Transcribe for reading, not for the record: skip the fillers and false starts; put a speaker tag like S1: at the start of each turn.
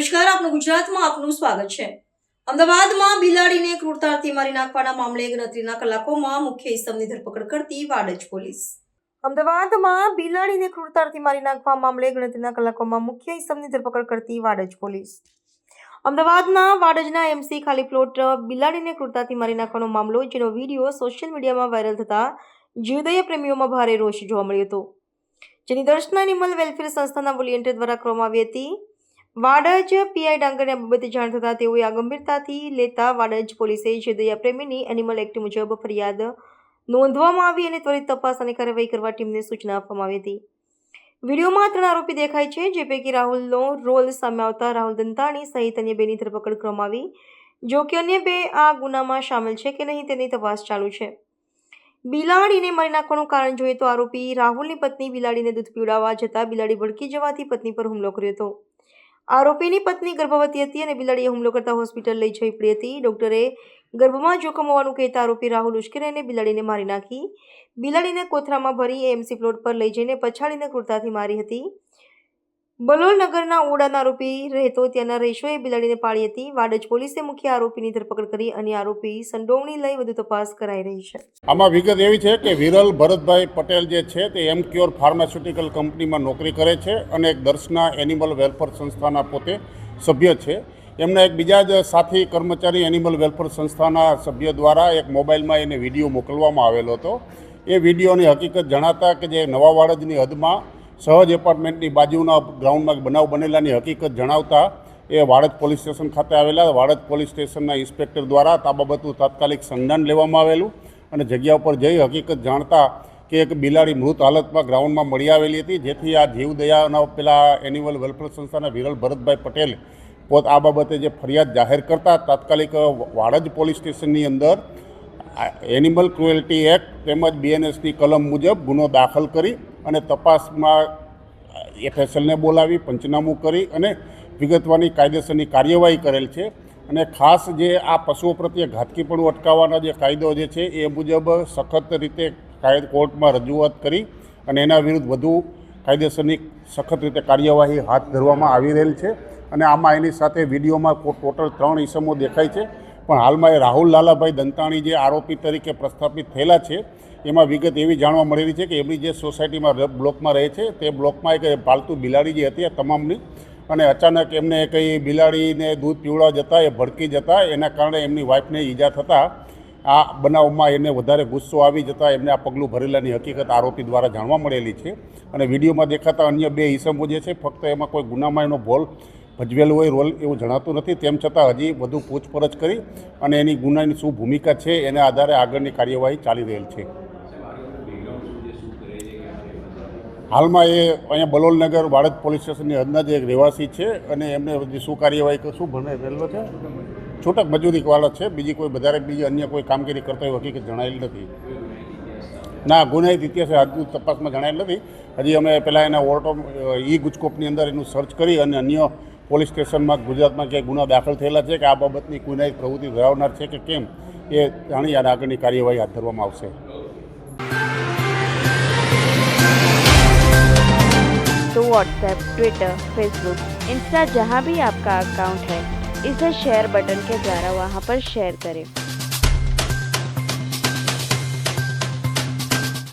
S1: નમસ્કાર, આપનું ગુજરાતમાં આપનું સ્વાગત છે। અમદાવાદમાં બિલાડીને ક્રૂરતાથી મારી નાખવાના મામલે ગણતરીના કલાકોમાં મુખ્ય ઇસમની ધરપકડ કરતી વાડજ પોલીસ। અમદાવાદમાં બિલાડીને ક્રૂરતાથી મારી નાખવા મામલે ગણતરીના કલાકોમાં મુખ્ય ઇસમની ધરપકડ કરતી વાડજ પોલીસ। અમદાવાદના વાડજના એમસી ખાલી પ્લોટ બિલાડીને ક્રૂરતાથી મારી નાખવાનો મામલો, જેનો વિડીયો સોશિયલ મીડિયામાં વાયરલ થતા જીવદયા પ્રેમીઓમાં ભારે રોષ જોવા મળ્યો હતો, જેની દર્શના એનિમલ વેલફેર સંસ્થાના વોલેન્ટિયર દ્વારા કરવામાં આવી હતી। વાડજ પીઆઈ ડાંગરને આ બાબતે જાણ થતાં તેઓએ આ ગંભીરતાથી લેતા વાડજ પોલીસે જીવદયા પ્રેમીની એનિમલ એક્ટ મુજબ ફરિયાદ નોંધવામાં આવી અને ત્વરિત તપાસ અને કાર્યવાહી કરવા ટીમને સૂચના આપવામાં આવી હતી। વિડીયોમાં 3 આરોપી દેખાય છે, જે પૈકી રાહુલનો રોલ સામે આવતા રાહુલ દંતાણી સહિત અન્ય 2ની ધરપકડ કરવામાં આવી। જો કે અન્ય 2 આ ગુનામાં સામેલ છે કે નહીં તેની તપાસ ચાલુ છે। બિલાડીને મારી નાખવાનું કારણ જોઈએ તો આરોપી રાહુલની પત્ની બિલાડીને દૂધ પીવડાવવા જતાં બિલાડી ભડકી જવાથી પત્ની પર હુમલો કર્યો હતો। આરોપીની પત્ની ગર્ભવતી હતી અને બિલાડીએ હુમલો કરતા હોસ્પિટલ લઈ જવી પડી હતી। ડોક્ટરે ગર્ભમાં જોખમ હોવાનું કહેતા આરોપી રાહુલ ઉશ્કેરાઈને બિલાડીને મારી નાખી। બિલાડીને કોથળામાં ભરી એમસી પ્લોટ પર લઈ જઈને પછાડીને ક્રૂરતાથી મારી હતી। બલોલ નગરના ઓડાના આરોપી રહેતો ત્યાંના રહીશોએ બિલાડીને પાળી હતી। વાડજ પોલીસે મુખ્ય આરોપીની ધરપકડ કરી અને આરોપી સંડોવણી લઈ વધુ તપાસ કરાઈ રહી છે।
S2: આમાં વિગત એવી છે કે વિરલ ભરતભાઈ પટેલ જે છે તે એમક્યોર ફાર્માસ્યુટિકલ કંપનીમાં નોકરી કરે છે અને એક દર્શના એનિમલ વેલફેર સંસ્થાના પોતે સભ્ય છે। એમના એક બીજા જ સાથી કર્મચારી એનિમલ વેલફેર સંસ્થાના સભ્ય દ્વારા એક મોબાઈલમાં એને વિડીયો મોકલવામાં આવેલો હતો। એ વિડીયોની હકીકત જણાતા કે જે નવા વાડજની હદમાં સહજ એપાર્ટમેન્ટની બાજુના ગ્રાઉન્ડમાં બનાવ બનેલાની હકીકત જણાવતા એ વાડજ પોલીસ સ્ટેશન ખાતે આવેલા વાડજ પોલીસ સ્ટેશનના ઇન્સ્પેક્ટર દ્વારા આ બાબતનું તાત્કાલિક સંજ્ઞાન લેવામાં આવેલું અને જગ્યા ઉપર જઈ હકીકત જાણતા કે એક બિલાડી મૃત હાલતમાં ગ્રાઉન્ડમાં મળી આવેલી હતી, જેથી આ જીવદયાના પેલા એનિમલ વેલફેર સંસ્થાના વિરલ ભરતભાઈ પટેલ પોત આ બાબતે જે ફરિયાદ જાહેર કરતા તાત્કાલિક વાડજ પોલીસ સ્ટેશનની અંદર એનિમલ ક્રુએલ્ટી એક્ટ તેમજ બીએનએસની કલમ મુજબ ગુનો દાખલ કરી અને તપાસમાં એફએસએલને બોલાવી પંચનામું કરી અને વિગતવારની કાયદેસરની કાર્યવાહી કરેલ છે। અને ખાસ જે આ પશુઓ પ્રત્યે ઘાતકીપણું અટકાવવાના જે કાયદો જે છે એ મુજબ સખત રીતે કોર્ટમાં રજૂઆત કરી અને એના વિરુદ્ધ વધુ કાયદેસરની સખત રીતે કાર્યવાહી હાથ ધરવામાં આવી રહેલ છે। અને આમાં એની સાથે વિડીયોમાં ટોટલ 3 ઇસમો દેખાય છે, પણ હાલમાં એ રાહુલ લાલાભાઈ દંતાણી જે આરોપી તરીકે પ્રસ્થાપિત થયેલા છે, એમાં વિગત એવી જાણવા મળેલી છે કે એમની જે સોસાયટીમાં બ્લોકમાં રહે છે તે બ્લોકમાં એક પાલતુ બિલાડી જે હતી આ તમામની, અને અચાનક એમને કંઈ બિલાડીને દૂધ પીવડાવવા જતાં એ ભડકી જતાં એના કારણે એમની વાઈફને ઈજા થતાં આ બનાવમાં એને વધારે ગુસ્સો આવી જતાં એમને આ પગલું ભરેલાની હકીકત આરોપી દ્વારા જાણવા મળેલી છે। અને વિડીયોમાં દેખાતા અન્ય 2 ઇસમો જે છે ફક્ત એમાં કોઈ ગુનામાં એનો ભોલ ભજવેલો હોય રોલ એવું જણાતું નથી, તેમ છતાં હજી વધુ પૂછપરછ કરી અને એની ગુનાની શું ભૂમિકા છે એના આધારે આગળની કાર્યવાહી ચાલી રહેલ છે। હાલમાં એ અહીંયા બલોલનગર વાડજ પોલીસ સ્ટેશનની હદના જે એક રહેવાસી છે અને એમને બધી શું કાર્યવાહી શું ભણેલો છે, છૂટક મજૂરીવાળા છે, બીજી કોઈ વધારે બીજી અન્ય કોઈ કામગીરી કરતા હોય હકીકત જણાયેલ નથી। ના, ગુનાહિત ઇતિહાસ હજુ તપાસમાં જણાયેલ નથી। હજી અમે પહેલાં એના ઓર્ટો ગુજકોપની અંદર એનું સર્ચ કરી અને અન્ય પોલીસ સ્ટેશનમાં ગુજરાતમાં ક્યાંય ગુના દાખલ થયેલા છે કે આ બાબતની ગુનાહિત પ્રવૃત્તિ ધરાવનાર છે કે કેમ એ જાણી અને આગળની કાર્યવાહી હાથ ધરવામાં આવશે।
S3: तो व्हाट्सएप, ट्विटर, फेसबुक, इंस्टा जहाँ भी आपका अकाउंट है, इसे शेयर बटन के द्वारा वहाँ पर शेयर करें।